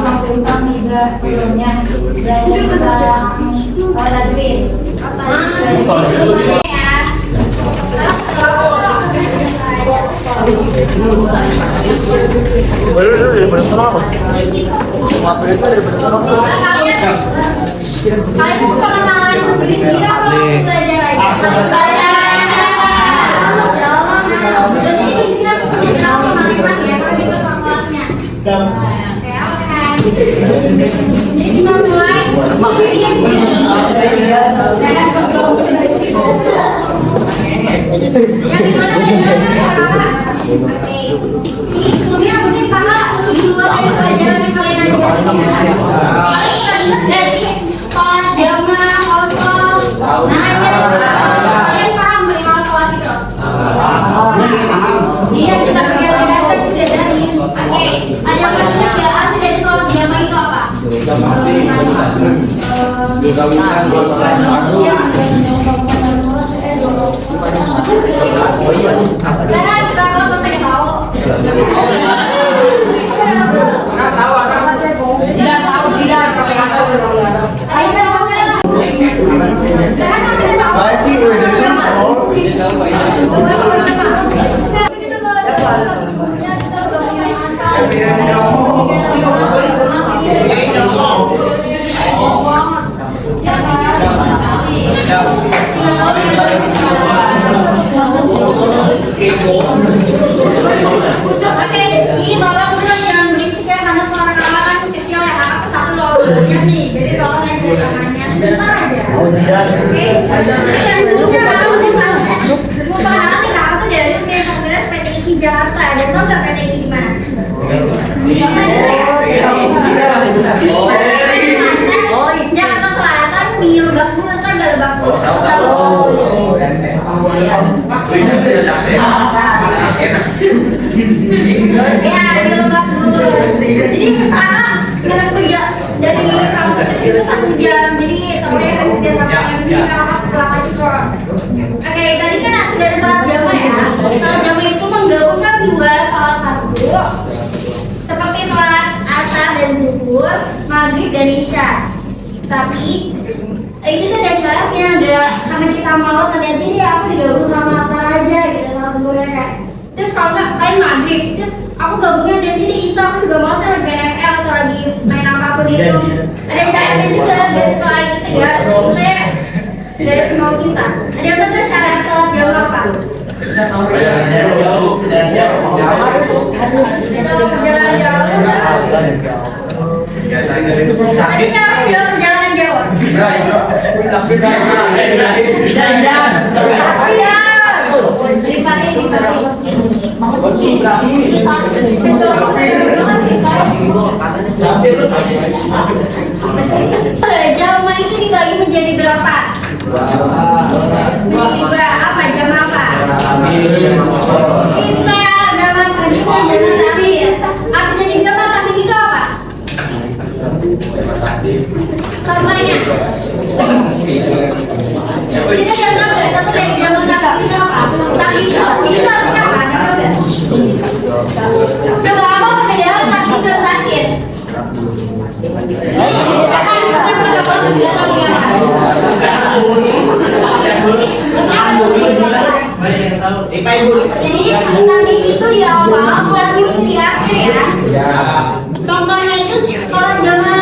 waktu utang juga sebelumnya dan Najwin. Dari bersama apa? Apa itu dari bersama? Kalian tuh kalau namanya sendiri dia kalau belajar aja. Jadi di sini aku tahu kemarin ya kalau kita kelasnya. Jadi kita mulai. Yang dimana sebelumnya aku nih kakak di luar dari pelajaran yang kalian ajarin ya. Kelas jama, kosong, kalian paham bagaimana sholat itu? Iya, kita pergi ke dasar udah dari. Oke, ada yang maksudnya nggak arti dari sholat jama itu apa? Karena kita kalau saya tahu. Nggak tahu ada. Tidak tahu tidak. Ayo tahu kan? Sekarang kita tahu. Baik sih, dari sana. Oke, ini tolong dong jangan berisik ya karena suara kakak kan kecil ya, kakak ke satu loh nih, jadi tolong yang suaranya sebentar aja. Oke, yang dulunya kakak udah tahu ya. Padahal nih kakak tuh dari Universitas PTIK Jakarta, dan tau nggak PTIK di mana? Nggak pernah dengar ya? Jakarta Selatan di Lebak Bulus, tau nggak Lebak Bulus? Ya, di Lebak Bulus. Jadi kakak nggak kerja dari kampus itu 1 jam. Jadi temennya kan kerja sama yang di kakak belakang juga. Oke, tadi kan aku dari sholat jama ya. Sholat jama itu menggabungkan 2 sholat fardu seperti sholat asar dan zuhur, maghrib dan isya. Tapi ini tuh ada syaratnya, karena kita malas aja aku digabung sama asar aja gitu, sholat zuhurnya kan. Terus kalau nggak kalian maghrib, terus aku gabungnya jadi isya, aku juga malas lagi BNL atau lagi main apapun itu. Ada syaratnya juga, dan selain itu ya, saya dari semua kita. Ada yang tahu syarat sholat jama apa? Perjalanan jauh. Itu perjalanan jauh. Tadi siapa yang jawab perjalanan jauh? Bisa. Iya. Jama itu dibagi menjadi berapa? Menjadi berapa? Jam apa? Kita jama pagi dan jama terakhir. Arti jadi jama terakhir itu apa? Contohnya. Kita jangan tahu ya, satu dari jama terakhir itu apa? Terakhir itu artinya apa? Tahu nggak? Coba apa perbedaan terakhir dan terakhir? Jadi tadi itu di awal, tadi di akhir ya. Contohnya itu kalau jama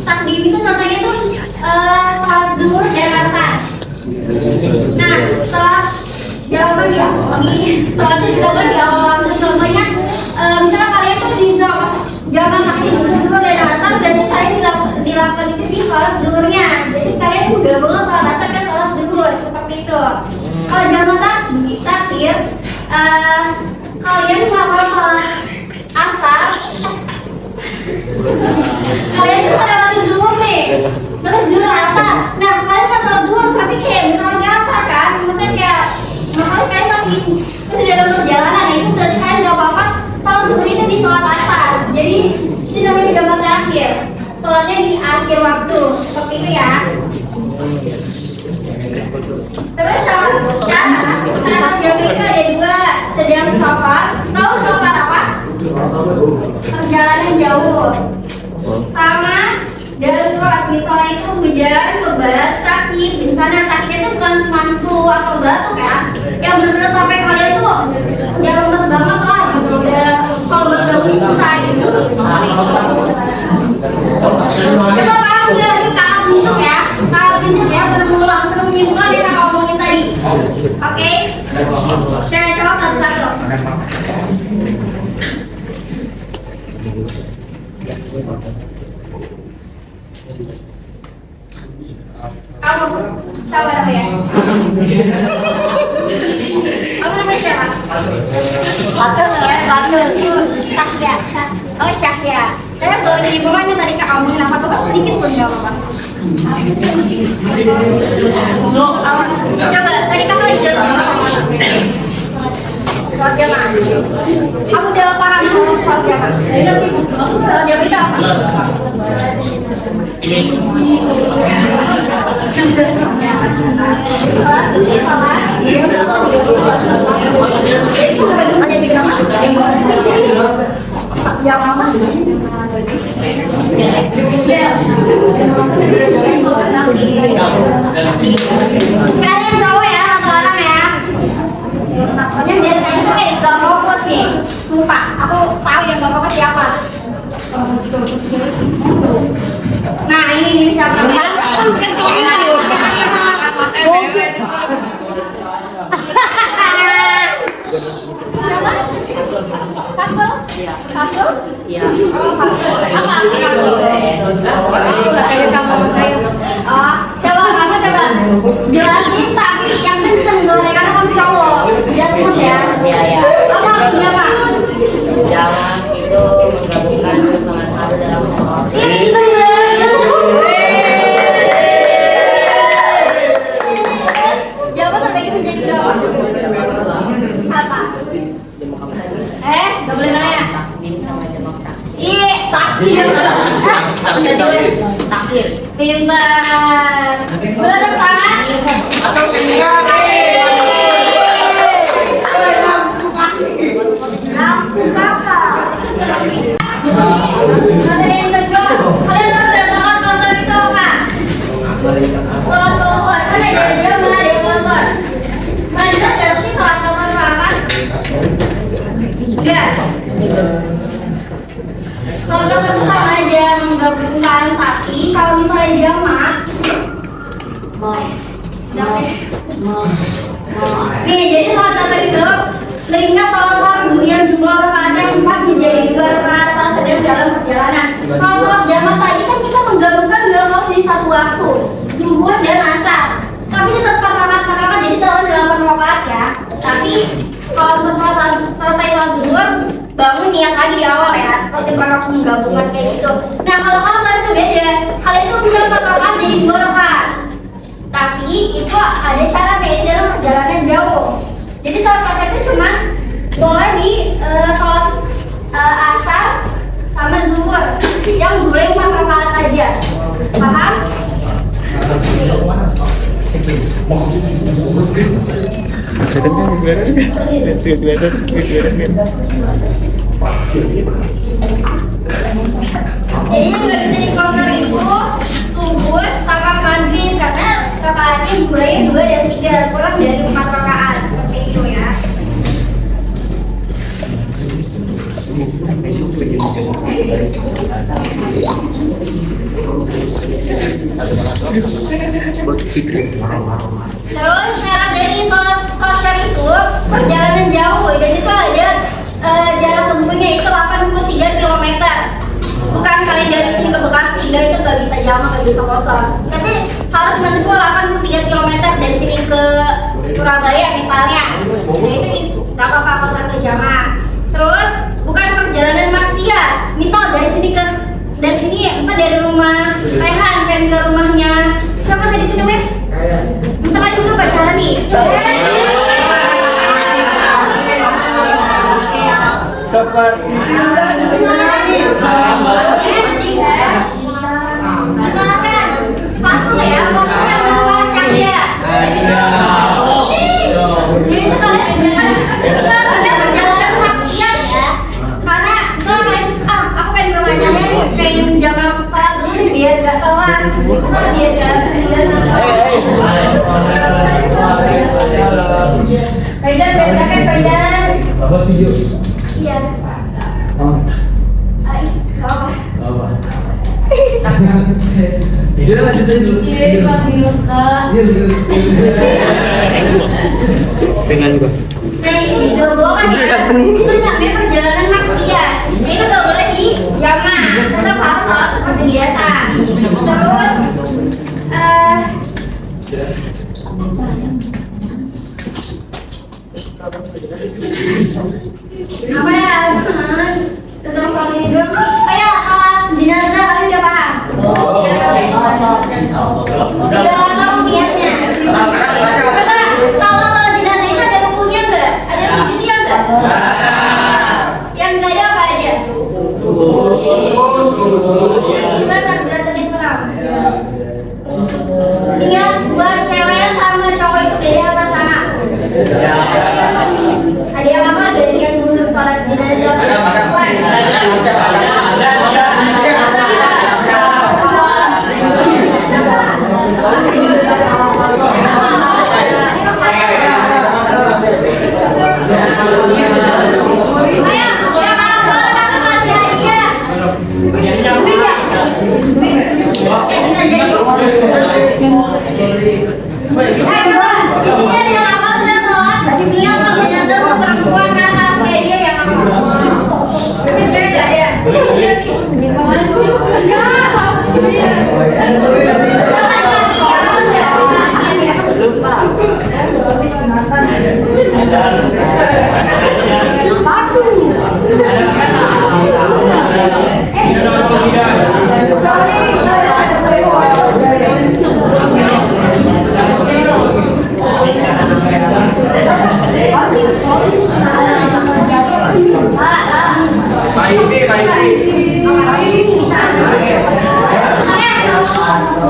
takdim itu contohnya itu sholat zuhur dan asar. Nah setelah jawaban di sholatnya dilakukan di awal waktu. Contohnya misalnya kalian tuh di jama takdim zuhur dan asar, berarti kalian dilakukan itu di sholat zuhurnya. Jadi kalian gabung sholat asar kan sholat zuhur seperti itu. Kalau jama takdir kalian melakukan sholat asar, kalian tuh melewati zuhur nih, terus zuhur asar. Nah kalian kan sholat zuhur tapi kayak bukan asar kan, maksudnya kayak makanya kalian masih dalam perjalanan. Nah itu berarti kalian gak apa-apa sholat zuhur itu di sholat asar. Jadi itu namanya jama terakhir, sholatnya di akhir waktu, seperti itu ya. Terus syarat jama itu ada 2, sedang safar. Tahu safar apa? Perjalanan jauh. sama darurat. Misalnya itu hujan, lebat, sakit, bencana. Sakitnya itu bukan cuma flu atau batuk ya, yang benar-benar sampai kalian tuh udah lemes banget lah gitu, udah kalau batuk susah gitu. Coba paham nggak? Ini kakak tunjuk ya, berulang seru menyusul yang kakak omongin tadi. Oke? Saya coba satu-satu. Kamu sabar apa ya? Kamu namanya siapa? Cahya. Oh Cahya. Saya boleh jadi pokoknya tadi kak ngomongin apa tuh sedikit pun nggak apa-apa. Coba tadi kakak dijelasin apa? Soal jamaah. Kamu udah paham soal jamaah? Udah sih. Soal jamaah itu apa? Kalian cowok ya, satu orang ya. Yang dari tadi tuh kayak gak fokus nih. Sumpah, aku tahu yang gak fokus siapa. Nah ini siapa? Kakul? Kakul? Iya. Apa? Oh, coba kamu coba jelasin tapi yang kenceng dong, karena kamu cowok. Jangan terus ya. Iya. Apa artinya Pak? Jangan itu menggabungkan salah satu dalam soal. Ini bener. Jawaban terbagi menjadi berapa? Apa? Gak boleh nanya. Takmin sama jamak taksir. Iya, taksir. Taksir dulu. Taksir. Pintar. Boleh tepuk tangan? Lampu kakak. Ada yang tegur. Kalian mau datang kosor itu apa? Sholat kosor. Mana ada jam, mana ada yang kosor. Mana ada sih sholat kosor itu apa? 3. Kalau kata itu sama aja menggabungkan, tapi kalau misalnya jamak, nih jadi sholat kata itu mengingat sholat fardu yang jumlah rakaatnya 4 menjadi 2 rakaat saat sedang dalam perjalanan. Kalau sholat jamak tadi kan kita menggabungkan 2 sholat di satu waktu, zuhur dan asar. Tapi tetap 4 rakaat, jadi total 8 rakaat ya. Tapi kalau selesai sholat zuhur bangun niat lagi di awal ya, seperti langsung menggabungkan kayak gitu. Nah kalau asar itu beda, kalian itu bisa 4 rakaat jadi 2 rakaat. Tapi itu ada syaratnya, ini dalam perjalanan jauh. Jadi sholat asar itu cuma boleh di sholat asar sama zuhur yang boleh 4 rakaat aja. Paham? Jadi yang nggak bisa dikosor itu subuh sama maghrib karena rakaatnya jumlahnya 2 dan 3 kurang dari 4 rakaat seperti itu ya. Terus syarat dari sholat kosor itu perjalanan jauh dan itu ada jarak tempuhnya itu 83 km. Bukan kalian dari sini ke Bekasi, enggak, itu nggak bisa jamak, nggak bisa kosor. Tapi harus menempuh 83 km dari sini ke Surabaya misalnya. Nah itu nggak apa-apa kosor ke jamak. Terus bukan perjalanan maksiat. Misal dari sini misal dari rumah Rehan pengen ke rumahnya siapa tadi itu namanya? Misalkan dulu pacaran nih. Seperti Misalkan pasul ya, mau ke rumah Cahya. Jadi itu kalian jangan kerja perjalanan maksiat ya. Karena misalkan aku pengen ke rumah Cahya nih, pengen jalan Paidan, jaket Paidan. Buat video. Iya. Oh. Gak apa. Apa? Video lanjut aja dulu. Iya, 5 minut kak. Pengen juga. Nah ini udah kan ya. Itu namanya perjalanan maksiat. Nah itu gak boleh di jamaah. Tetap harus sholat seperti biasa. Terus apa ya? Tentang soal ini dulu. Kayak sholat jenazah kalian udah paham? Udah tahu niatnya. Kalau jenazah itu ada bukunya enggak? Ada videonya enggak? Yang enggak ada apa aja? Gimana berarti di perang? Niat buat cewek sama cowok itu beda apa sama? Ada yang apa? Ada yang untuk sholat jenazah?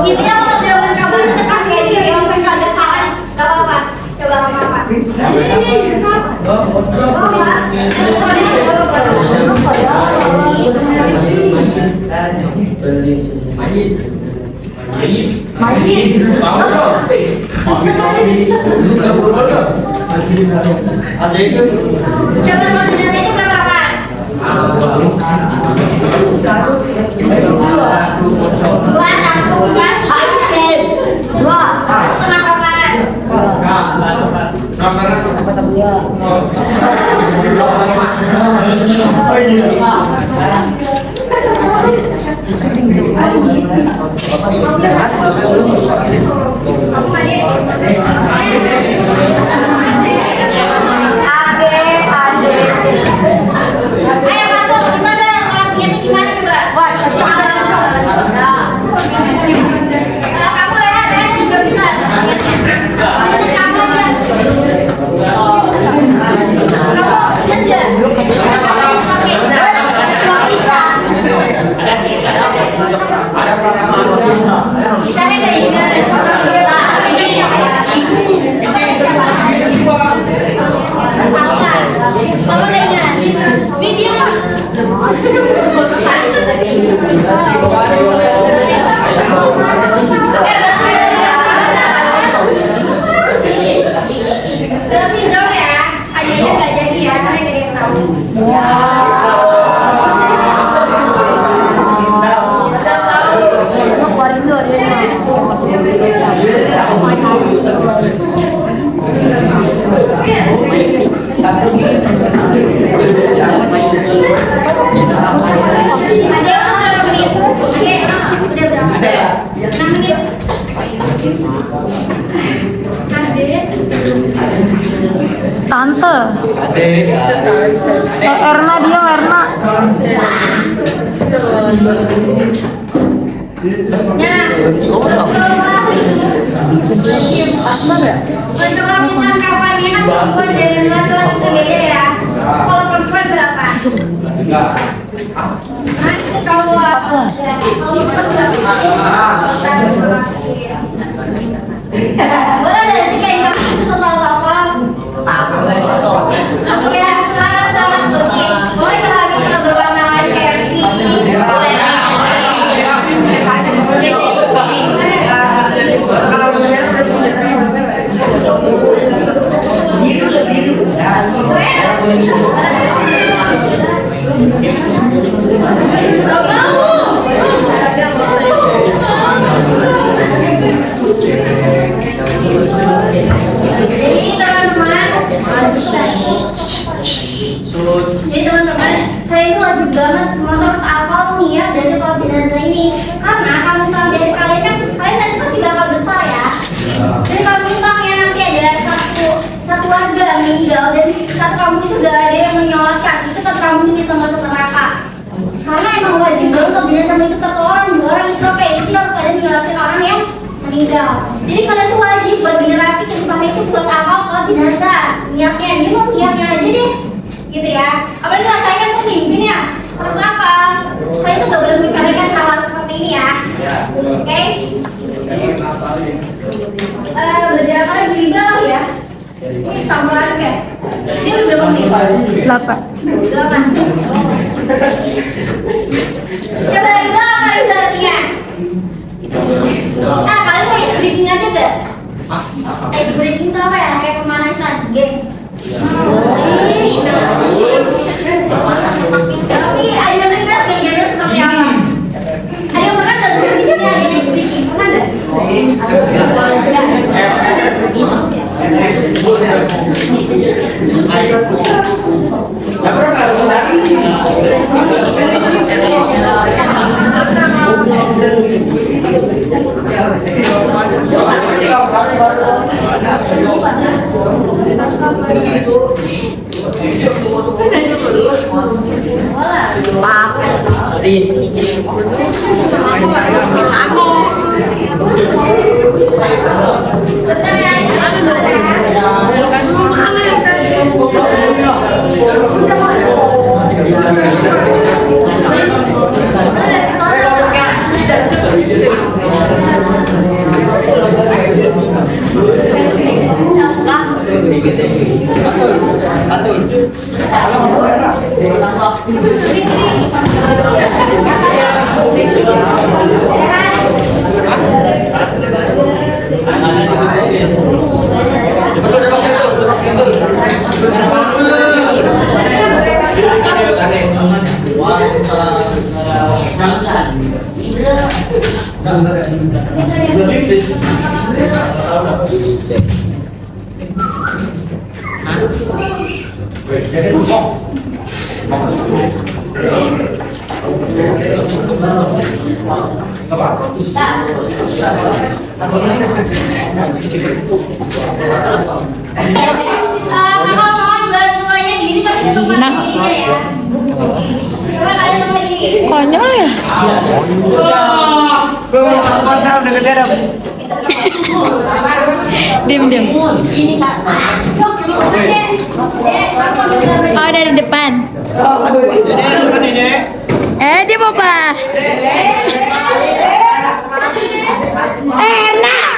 Intinya kalau udah mencoba dekat kayak dia yang mereka agak salah, gak apa-apa. Coba apa-apa. Ada itu. Coba kalau jenazah ini berapa kan? Dua, satu, empat, dua, setengah kaparan. Aku ayo masuk, gimana? Kelasnya gimana coba? Kamu lihat juga bisa. Ini kamu lihat. Berarti dong ya, adanya nggak jadi ya, karena nggak ada yang tahu. Tante. Erna dia Erna. Nah, untuk lapisan kafannya kan perempuan dan laki-laki berbeda ya. Kalau perempuan berapa? Nah, itu cowok. Kalau perempuan berapa? Boleh ada sih kayak nggak itu kalau apa? Iya, selamat pergi. Boleh kalau bisa berwarna kayak pink. kelebihan sama itu satu orang, dua orang itu oke. Itu harus kalian nyelamatin orang yang meninggal. Jadi kalian tuh wajib buat generasi ke depan itu buat hafal sholat jenazah. Niatnya, dia mau niatnya aja deh, gitu ya. Apalagi kalau kalian kan pemimpin ya, harus apa? Kalian tuh gak boleh mengkalikan hal seperti ini ya. Oke? Belajar apa lagi di bawah ya? Ini tambahan kan? Dia udah berapa menit? 8. Coba dari bawah apa yang sudah latihan? Kalian mau ice breaking aja gak? Ice breaking itu apa ya? Kayak pemanasan, game. Tapi ada yang pernah gak game seperti apa? Ada yang pernah gak tuh di sini ada yang ice breaking? Pernah gak? Betul ya, Konyol ya? Diam. Oh, dari depan. Dia mau apa? Enak.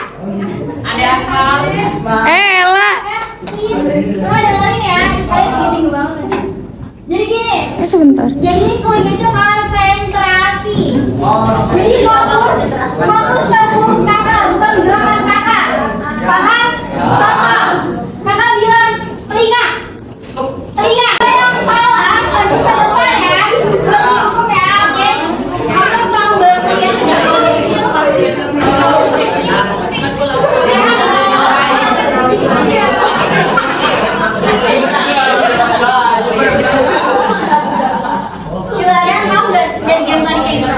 Ella. dengerin ya, kalian gini banget. Jadi gini. Sebentar. Jadi ini kuis itu konsentrasi. Jadi fokus ke mulut kakak, bukan gerakan kakak. Paham? Contoh, kakak bilang telinga. Yang salah maju ke depan ya. Cukup ya, oke. Aku mau berpergian ke depan. Jualan mau nggak dari game tadi kayak gitu?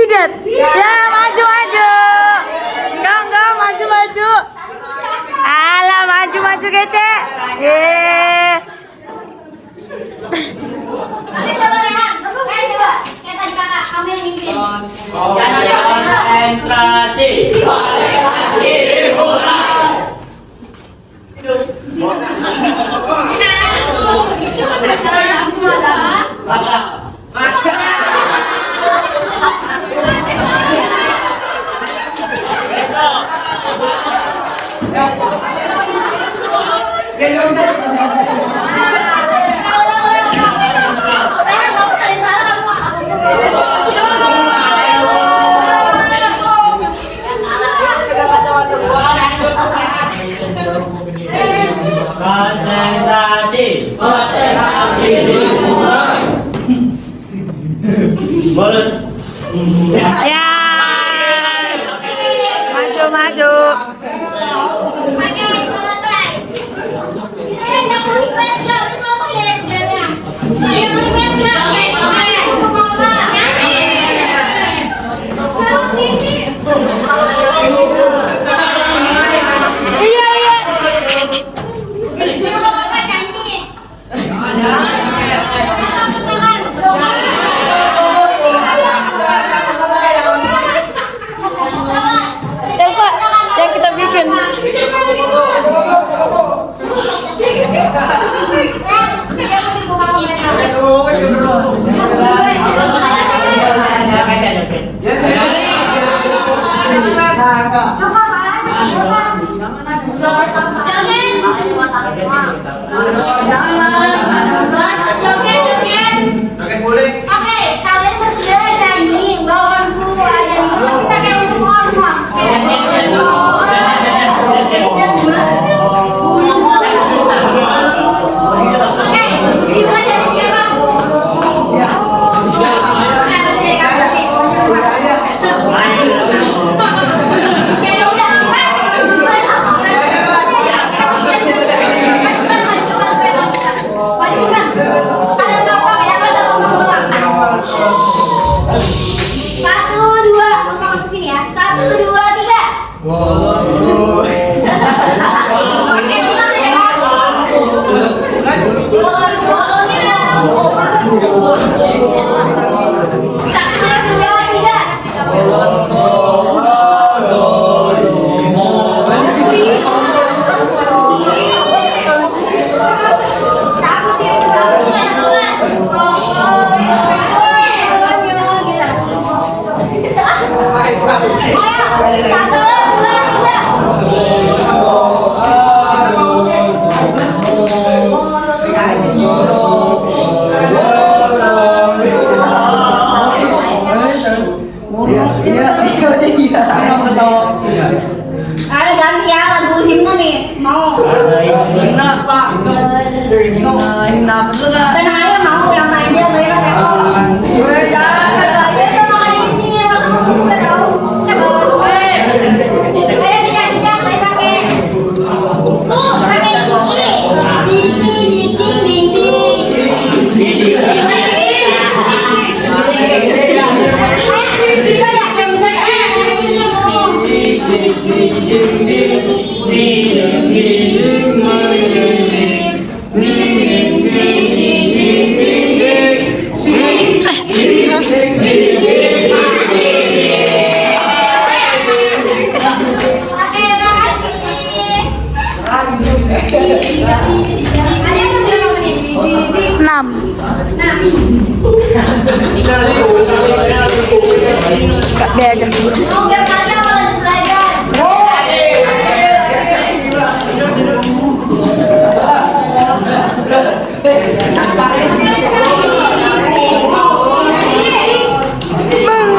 jidat. Ya, maju maju. Enggak, maju maju. Alah, maju maju kece. Oke, coba lihat. Coba. Kayak tadi kakak, kamu yang mimpin. Konsentrasi. Konsentrasi. Boleh. Ya. Maju maju. Oke, selesai. Bisa yang request nggak? Itu apa ya sebenarnya? Yang request nggak? Iya. Yang kita bikin. Oke, kalian bersedia nyanyi bawaanku ada lima tapi pakai rumah. Oke, dimulai dari siapa? Satu, dua, ngomong ke sini ya. 1, 2, 3. Oke, ulang ya. 1, 2, 3. Ada ganti ya lagu himne nih. Mau? Himna apa? Himna apa dulu nggak? Dan ayo mau yang mainnya mereka teko. Ya itu makan ini masa mau buka tahu. Coba. Ayo dijak pakai. Pakai ini. Ding. Bisa ya, bisa ya. Oke, makasih. 6. Kak B aja. Mau game lagi apa lanjut belajar? Bang.